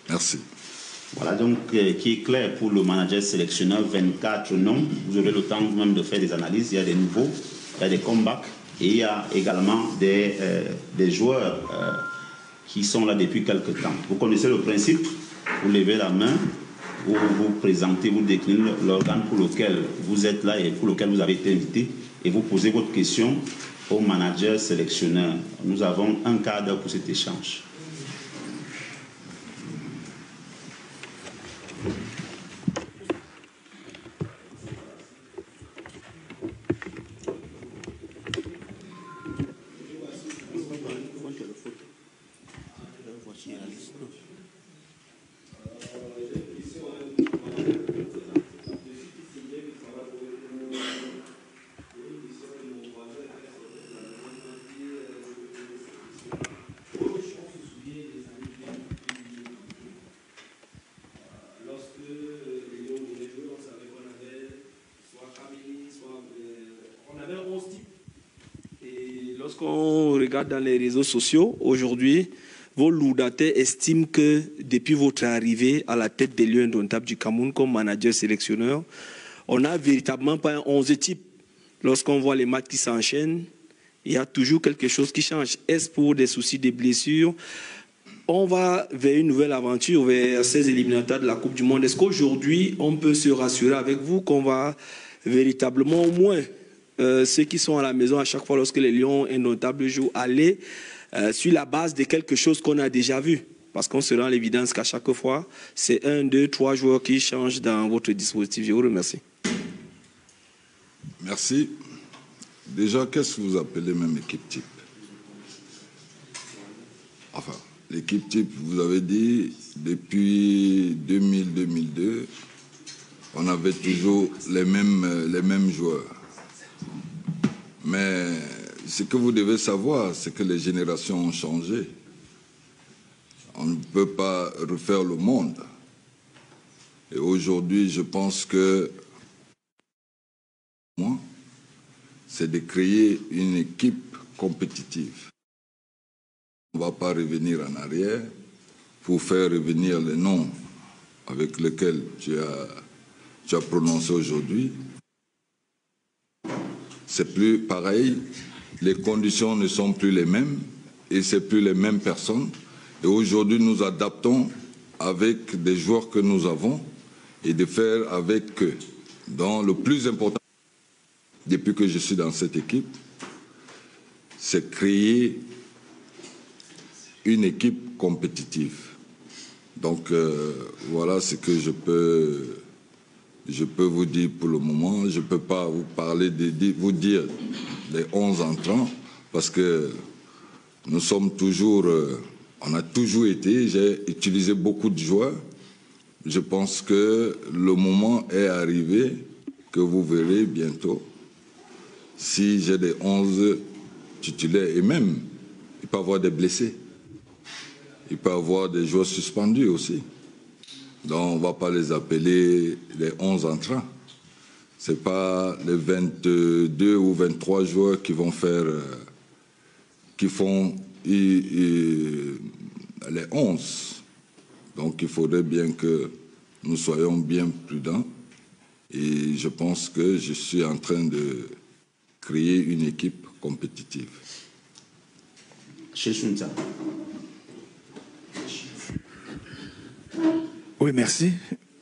Merci. Voilà, donc, qui est clair pour le manager sélectionneur, 24 noms. Vous aurez le temps vous-même de faire des analyses. Il y a des nouveaux, il y a des comebacks et il y a également des joueurs qui sont là depuis quelques temps. Vous connaissez le principe, vous levez la main, vous vous présentez, vous déclinez l'organe pour lequel vous êtes là et pour lequel vous avez été invité et vous posez votre question au manager sélectionneur. Nous avons un quart d'heure pour cet échange. Lorsqu'on regarde dans les réseaux sociaux, aujourd'hui, vos loudateurs estiment que depuis votre arrivée à la tête des Lions indomptables du Cameroun comme manager sélectionneur, on n'a véritablement pas un 11 type. Lorsqu'on voit les matchs qui s'enchaînent, il y a toujours quelque chose qui change. Est-ce pour des soucis de blessures? On va vers une nouvelle aventure, vers ces éliminatoires de la Coupe du Monde. Est-ce qu'aujourd'hui, on peut se rassurer avec vous qu'on va véritablement au moins ceux qui sont à la maison à chaque fois lorsque les Lions indomptables jouent aller sur la base de quelque chose qu'on a déjà vu? Parce qu'on se rend à l'évidence qu'à chaque fois, c'est 1, 2, 3 joueurs qui changent dans votre dispositif. Je vous remercie. Merci. Déjà, qu'est-ce que vous appelez même équipe type? Enfin, l'équipe type, vous avez dit, depuis 2000-2002, on avait toujours les mêmes joueurs. Mais ce que vous devez savoir, c'est que les générations ont changé. On ne peut pas refaire le monde. Et aujourd'hui, je pense que moi, c'est de créer une équipe compétitive. On ne va pas revenir en arrière pour faire revenir les noms avec lesquels tu as prononcé aujourd'hui. C'est plus pareil, les conditions ne sont plus les mêmes et ce n'est plus les mêmes personnes. Et aujourd'hui, nous adaptons avec des joueurs que nous avons et de faire avec eux. Donc, le plus important, depuis que je suis dans cette équipe, c'est créer une équipe compétitive. Donc, voilà ce que je peux vous dire pour le moment. Je ne peux pas vous parler, vous dire les 11 entrants, parce que nous sommes toujours, on a toujours été, j'ai utilisé beaucoup de joueurs. Je pense que le moment est arrivé, que vous verrez bientôt, si j'ai des 11 titulaires, et même, il peut y avoir des blessés. il peut y avoir des joueurs suspendus aussi. Donc on ne va pas les appeler les 11 entrants. Ce n'est pas les 22 ou 23 joueurs qui vont faire, qui font les 11. Donc il faudrait bien que nous soyons bien prudents. Et je pense que je suis en train de créer une équipe compétitive. Oui, merci.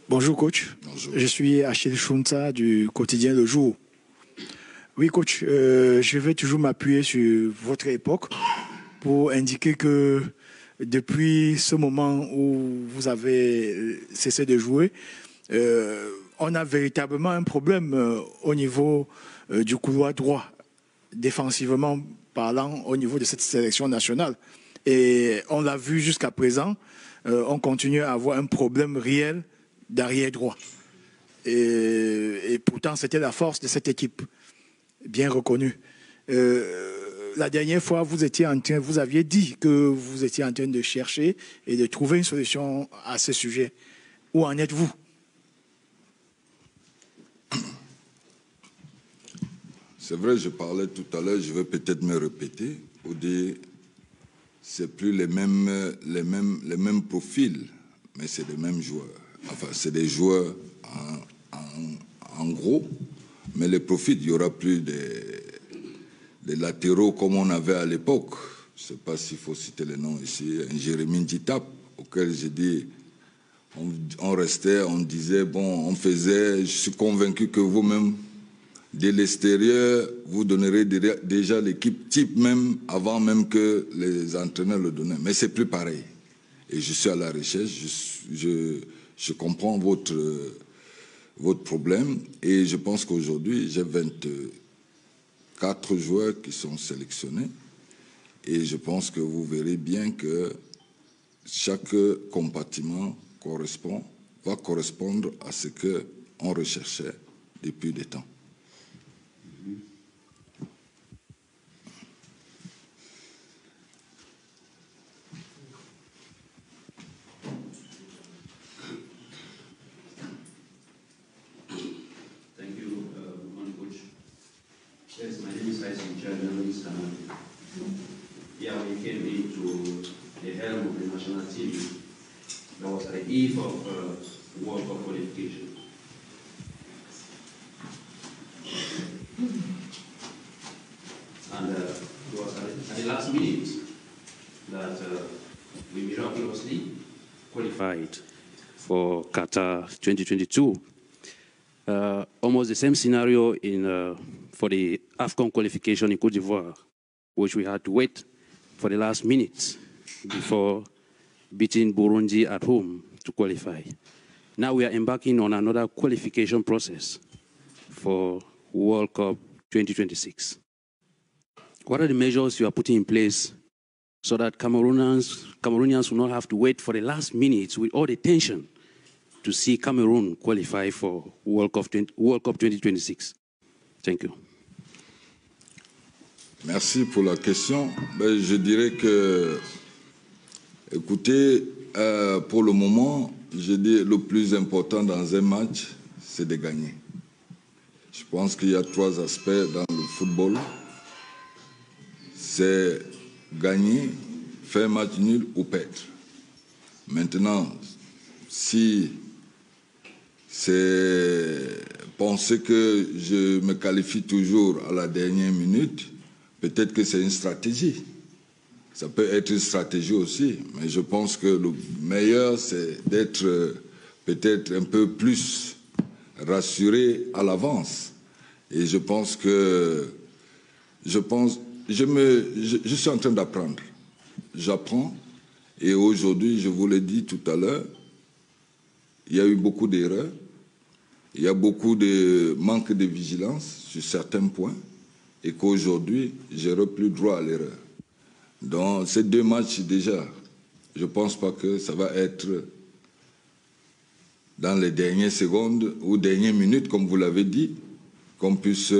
Bonjour, coach. Bonjour. Je suis Achille Chounta du quotidien Le Jour. Oui, coach, je vais toujours m'appuyer sur votre époque pour indiquer que depuis ce moment où vous avez cessé de jouer, on a véritablement un problème au niveau du couloir droit, défensivement parlant, au niveau de cette sélection nationale. Et on l'a vu jusqu'à présent, on continue à avoir un problème réel d'arrière droit. Et pourtant, c'était la force de cette équipe, bien reconnue. La dernière fois, vous aviez dit que vous étiez en train de chercher et de trouver une solution à ce sujet. Où en êtes-vous? C'est vrai, je parlais tout à l'heure, je vais peut-être me répéter, pour dire c'est plus les mêmes profils, mais c'est les mêmes joueurs. Enfin, c'est des joueurs en gros, mais les profils, il n'y aura plus des latéraux comme on avait à l'époque. Je ne sais pas s'il faut citer les noms ici. Un Jérémy Nditap, auquel j'ai dit, on restait, on disait, bon, on faisait, je suis convaincu que vous-même, dès l'extérieur, vous donnerez déjà l'équipe type même, avant même que les entraîneurs le donnaient. Mais c'est plus pareil. Et je suis à la recherche, je comprends votre problème, et je pense qu'aujourd'hui, j'ai 24 joueurs qui sont sélectionnés, et je pense que vous verrez bien que chaque compartiment va correspondre à ce qu'on recherchait depuis des temps. Yes, my name is Tyson Journalist. Yeah, we came into the helm of the national team. That was at the eve of World Cup qualification. And it was at the last minute that we miraculously qualified for Qatar 2022. Almost the same scenario for the AFCON qualification in Côte d'Ivoire, which we had to wait for the last minute before beating Burundi at home to qualify. Now we are embarking on another qualification process for World Cup 2026. What are the measures you are putting in place so that Cameroonians will not have to wait for the last minute with all the tension to see Cameroon qualify for World Cup 2026? Thank you. Merci pour la question. Ben, je dirais que, écoutez, pour le moment, je dis le plus important dans un match, c'est de gagner. Je pense qu'il y a 3 aspects dans le football. C'est gagner, faire match nul ou perdre. Maintenant, si c'est penser que je me qualifie toujours à la dernière minute, peut-être que c'est une stratégie. Ça peut être une stratégie aussi, mais je pense que le meilleur, c'est d'être peut-être un peu plus rassuré à l'avance. Et je pense que je suis en train d'apprendre. J'apprends, et aujourd'hui, je vous l'ai dit tout à l'heure, il y a eu beaucoup d'erreurs, il y a beaucoup de manque de vigilance sur certains points, et qu'aujourd'hui, je n'aurai plus droit à l'erreur. Dans ces 2 matchs déjà, je ne pense pas que ça va être dans les dernières secondes ou dernières minutes, comme vous l'avez dit, qu'on puisse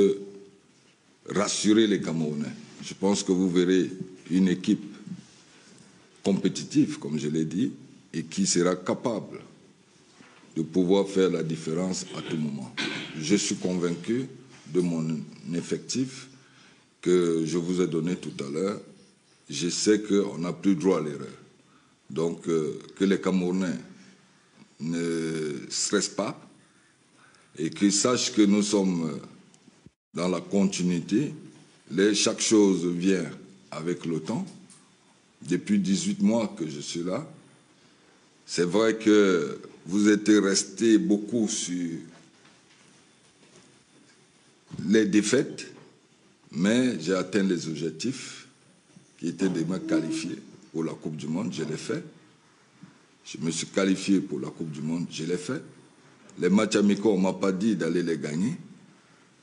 rassurer les Camerounais. Je pense que vous verrez une équipe compétitif, comme je l'ai dit, et qui sera capable de pouvoir faire la différence à tout moment. Je suis convaincu de mon effectif que je vous ai donné tout à l'heure. Je sais qu'on n'a plus droit à l'erreur. Donc, que les Camerounais ne stressent pas et qu'ils sachent que nous sommes dans la continuité. Chaque chose vient avec le temps. Depuis 18 mois que je suis là, c'est vrai que vous êtes restés beaucoup sur les défaites, mais j'ai atteint les objectifs qui étaient déjà qualifiés pour la Coupe du Monde, je l'ai fait. Je me suis qualifié pour la Coupe du Monde, je l'ai fait. Les matchs amicaux, on ne m'a pas dit d'aller les gagner,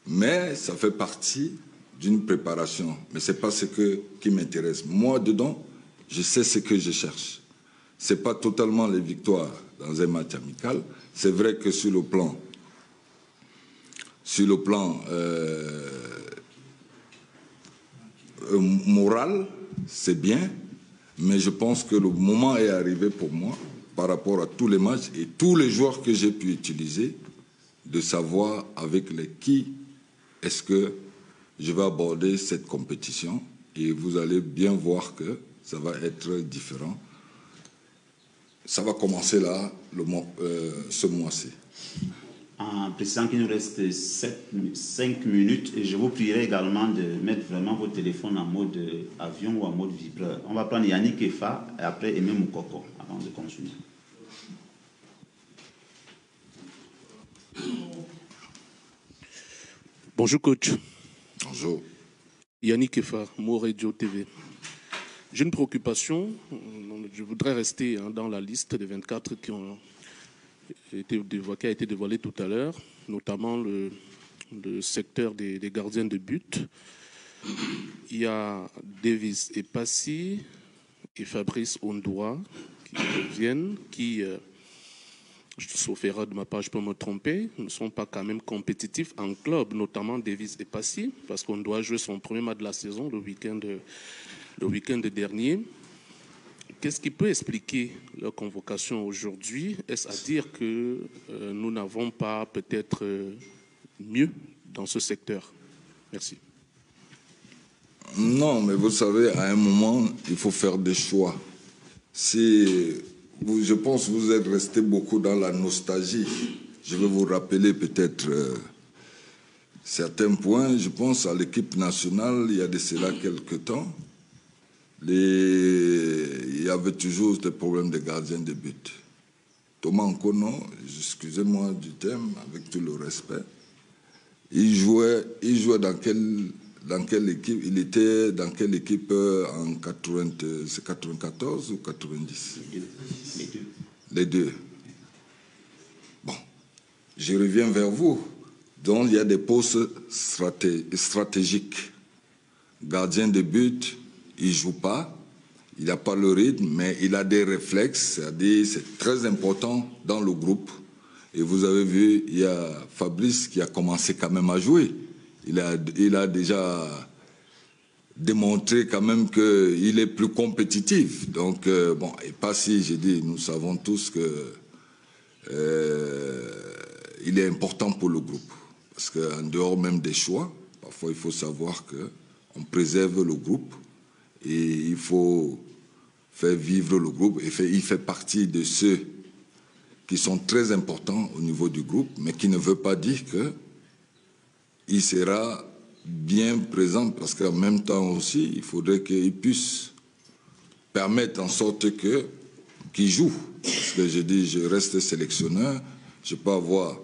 mais ça fait partie d'une préparation. Mais ce n'est pas ce qui m'intéresse. Moi, dedans, je sais ce que je cherche. Ce n'est pas totalement les victoires dans un match amical. C'est vrai que sur le plan moral, c'est bien, mais je pense que le moment est arrivé pour moi, par rapport à tous les matchs et tous les joueurs que j'ai pu utiliser, de savoir avec qui est-ce que je vais aborder cette compétition. Et vous allez bien voir que ça va être différent. Ça va commencer là, ce mois-ci. En précisant qu'il nous reste 5 minutes, et je vous prierai également de mettre vraiment votre téléphone en mode avion ou en mode vibreur. On va prendre Yannick Efa et après Aimé Moukoko avant de continuer. Bonjour coach. Bonjour. Yannick Efa, Mo Radio TV. J'ai une préoccupation. Je voudrais rester dans la liste des 24 qui a été dévoilée tout à l'heure, notamment le secteur des gardiens de but. Il y a Davis et Passy et Fabrice Ondoa qui reviennent, qui, sauf erreur de ma part, je peux me tromper, ne sont pas quand même compétitifs en club, notamment Davis et Passy, parce qu'on doit jouer son premier match de la saison le week-end dernier. Qu'est-ce qui peut expliquer leur convocation aujourd'hui? Est-ce à dire que nous n'avons pas peut-être mieux dans ce secteur? Merci. Non, mais vous savez, à un moment, il faut faire des choix. Je pense que vous êtes resté beaucoup dans la nostalgie. Je vais vous rappeler peut-être certains points. Je pense à l'équipe nationale, il y a de cela quelques temps. Il y avait toujours des problèmes de gardiens de but. Thomas Nkono, excusez-moi du terme, avec tout le respect, il jouait dans quelle équipe? Il était dans quelle équipe en 94 ou 90? Les deux. Bon, je reviens vers vous. Donc, il y a des postes stratégiques. Gardien de but, il ne joue pas, il n'a pas le rythme, mais il a des réflexes, c'est-à-dire c'est très important dans le groupe. Et vous avez vu, il y a Fabrice qui a commencé quand même à jouer. Il a déjà démontré quand même qu'il est plus compétitif. Donc, bon, et pas si, j'ai dit, nous savons tous que il est important pour le groupe. Parce qu'en dehors même des choix, parfois il faut savoir qu'on préserve le groupe et il faut faire vivre le groupe. Et il fait partie de ceux qui sont très importants au niveau du groupe, mais qui ne veut pas dire qu'il sera bien présent, parce qu'en même temps aussi, il faudrait qu'il puisse permettre en sorte qu'il joue. Parce que je dis, je reste sélectionneur, je peux avoir...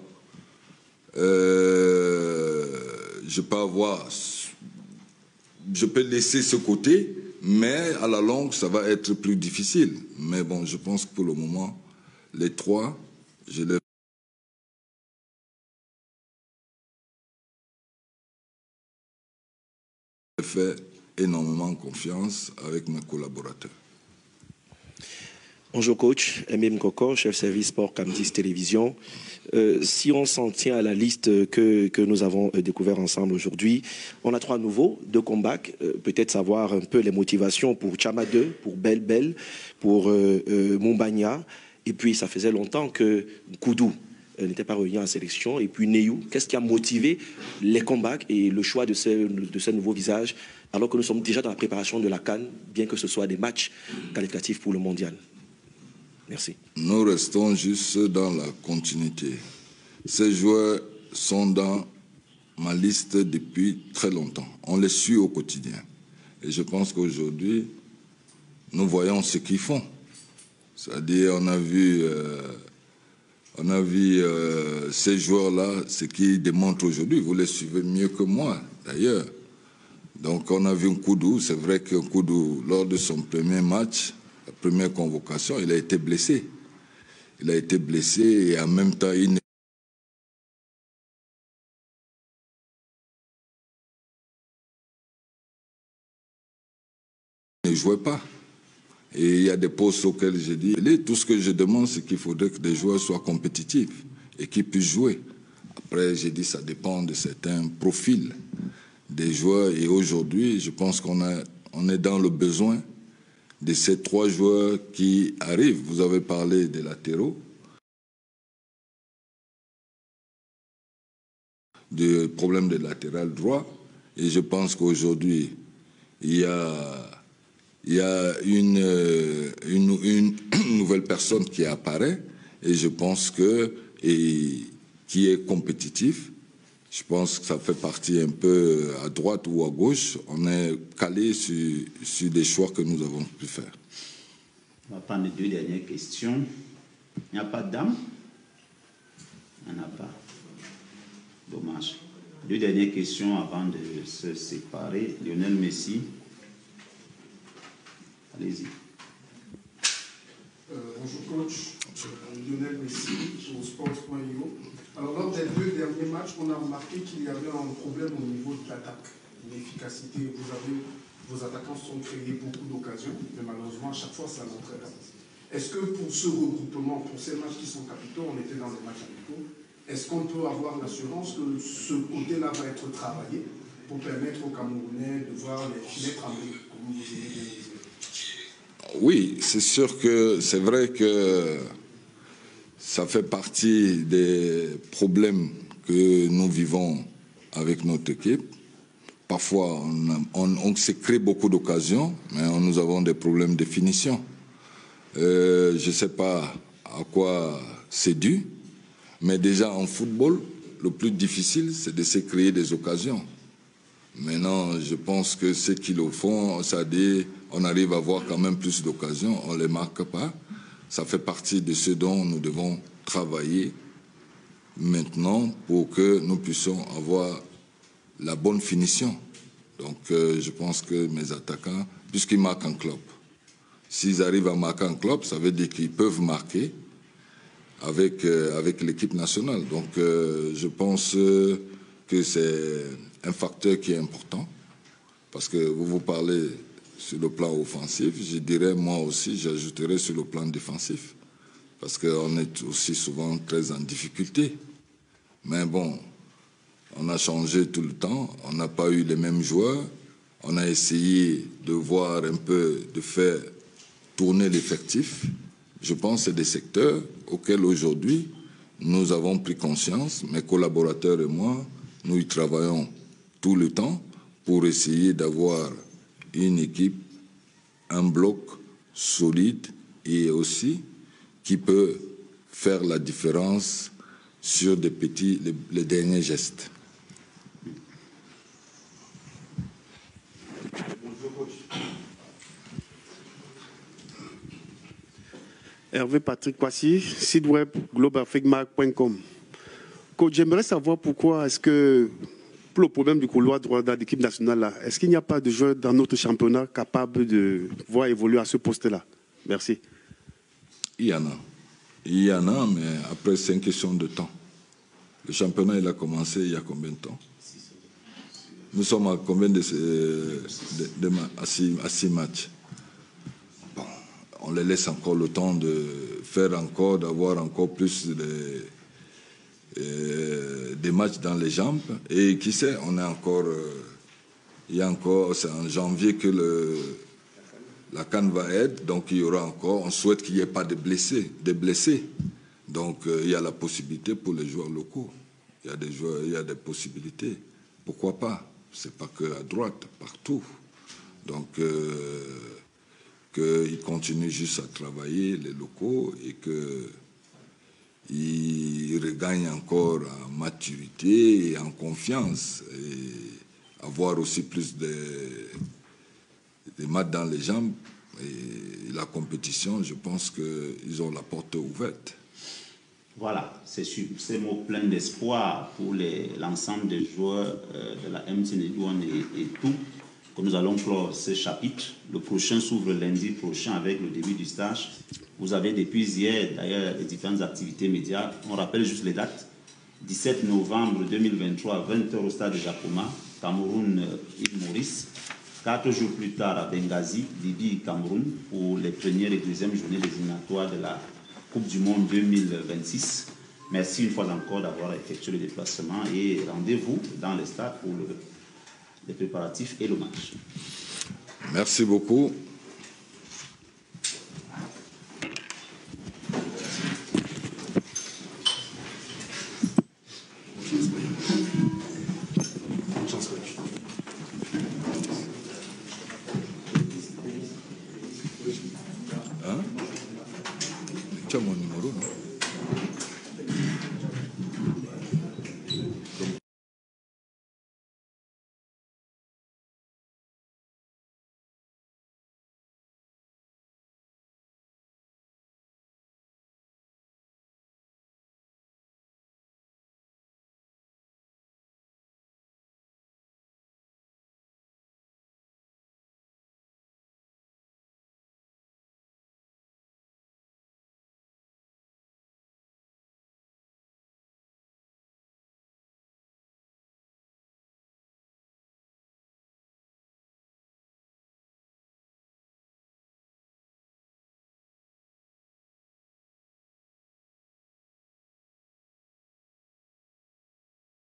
je peux laisser ce côté, mais à la longue, ça va être plus difficile. Mais bon, je pense que pour le moment, les trois, je les fais énormément confiance avec mes collaborateurs. Bonjour coach, Emem Koko, chef service sport Camdis Télévision. Si on s'en tient à la liste que nous avons découvert ensemble aujourd'hui, on a 3 nouveaux, 2 comebacks, peut-être savoir un peu les motivations pour Chama 2, pour Bel Bel, pour Mumbanya, et puis ça faisait longtemps que Koudou n'était pas revenu en sélection, et puis Neyou, qu'est-ce qui a motivé les comebacks et le choix de ce nouveau visage, alors que nous sommes déjà dans la préparation de la CAN, bien que ce soit des matchs qualificatifs pour le mondial? Merci. Nous restons juste dans la continuité. Ces joueurs sont dans ma liste depuis très longtemps. On les suit au quotidien. Et je pense qu'aujourd'hui, nous voyons ce qu'ils font. C'est-à-dire, on a vu ces joueurs-là, ce qu'ils démontrent aujourd'hui. Vous les suivez mieux que moi, d'ailleurs. Donc, on a vu Nkoudou. C'est vrai que Nkoudou, lors de son premier match, la première convocation, il a été blessé. Il a été blessé et en même temps, il ne jouait pas. Et il y a des postes auxquels j'ai dit, tout ce que je demande, c'est qu'il faudrait que des joueurs soient compétitifs et qu'ils puissent jouer. Après, j'ai dit, ça dépend de certains profils des joueurs. Et aujourd'hui, je pense qu'on est dans le besoin de ces 3 joueurs qui arrivent. Vous avez parlé des latéraux, du problème de latéral droit, et je pense qu'aujourd'hui, il y a une nouvelle personne qui apparaît, et je pense qui est compétitif. Je pense que ça fait partie un peu à droite ou à gauche. On est calé sur des choix que nous avons pu faire. On va prendre les 2 dernières questions. Il n'y a pas de dame? Il n'y en a pas. Dommage. 2 dernières questions avant de se séparer. Lionel Messi. Allez-y. Bonjour coach. Lionel Messi, sur Sports.io. Alors, lors des 2 derniers matchs, on a remarqué qu'il y avait un problème au niveau de l'attaque, l'efficacité. Vos attaquants se sont créés beaucoup d'occasions, mais malheureusement, à chaque fois, ça n'entrait pas. Est-ce que pour ce regroupement, pour ces matchs qui sont capitaux, on était dans des matchs amicaux, est-ce qu'on peut avoir l'assurance que ce côté-là va être travaillé pour permettre aux Camerounais de voir les filets trembler, comme vous avez dit? Oui, c'est sûr que c'est vrai que ça fait partie des problèmes que nous vivons avec notre équipe. Parfois, on se crée beaucoup d'occasions, mais nous avons des problèmes de finition. Je ne sais pas à quoi c'est dû, mais déjà en football, le plus difficile, c'est de se créer des occasions. Maintenant, je pense que ceux qui le font, c'est-à-dire on arrive à avoir quand même plus d'occasions, on ne les marque pas. Ça fait partie de ce dont nous devons travailler maintenant pour que nous puissions avoir la bonne finition. Donc je pense que mes attaquants, puisqu'ils marquent en club, s'ils arrivent à marquer en club, ça veut dire qu'ils peuvent marquer avec l'équipe nationale. Donc je pense que c'est un facteur qui est important, parce que vous parlez sur le plan offensif, je dirais moi aussi, j'ajouterais sur le plan défensif, parce qu'on est aussi souvent très en difficulté. Mais bon, on a changé tout le temps, on n'a pas eu les mêmes joueurs, on a essayé de voir un peu, de faire tourner l'effectif. Je pense que c'est des secteurs auxquels aujourd'hui nous avons pris conscience, mes collaborateurs et moi, nous y travaillons tout le temps pour essayer d'avoir une équipe, un bloc solide et aussi qui peut faire la différence sur des petits, les derniers gestes. Hervé Patrick Kwasi, site web globalafricmark.com. Coach, j'aimerais savoir pourquoi est-ce que, pour le problème du couloir droit de l'équipe nationale, là, est-ce qu'il n'y a pas de joueurs dans notre championnat capables de voir évoluer à ce poste-là? Merci. Il y en a, mais après c'est une question de temps. Le championnat, il a commencé il y a combien de temps? Nous sommes à combien à 6 matchs? Bon, on les laisse encore le temps de faire encore, d'avoir encore plus des matchs dans les jambes. Et qui sait, on est encore, il y a encore, c'est en janvier que la CAN va être, donc il y aura encore, on souhaite qu'il n'y ait pas de blessés. Donc il y a la possibilité pour les joueurs locaux. Il y a des joueurs, il y a des possibilités. Pourquoi pas? C'est pas que à droite, partout. Donc qu'ils continuent juste à travailler les locaux et qu'ils regagnent encore en maturité et en confiance et avoir aussi plus des matchs dans les jambes. Et la compétition, je pense qu'ils ont la porte ouverte. Voilà, c'est sur ces mots pleins d'espoir pour l'ensemble des joueurs de la MTN Douane et tout que nous allons clore ce chapitre. Le prochain s'ouvre lundi prochain avec le début du stage. Vous avez depuis hier d'ailleurs les différentes activités médias. On rappelle juste les dates. 17 novembre 2023, 20h au stade de Jacoma, Cameroun, île Maurice. 4 jours plus tard à Benghazi, Libye, Cameroun, pour les premières et deuxièmes journées désignatoires de la Coupe du Monde 2026. Merci une fois encore d'avoir effectué le déplacement et rendez-vous dans les stades pour les préparatifs et le match. Merci beaucoup. Tu as mon numéro, non?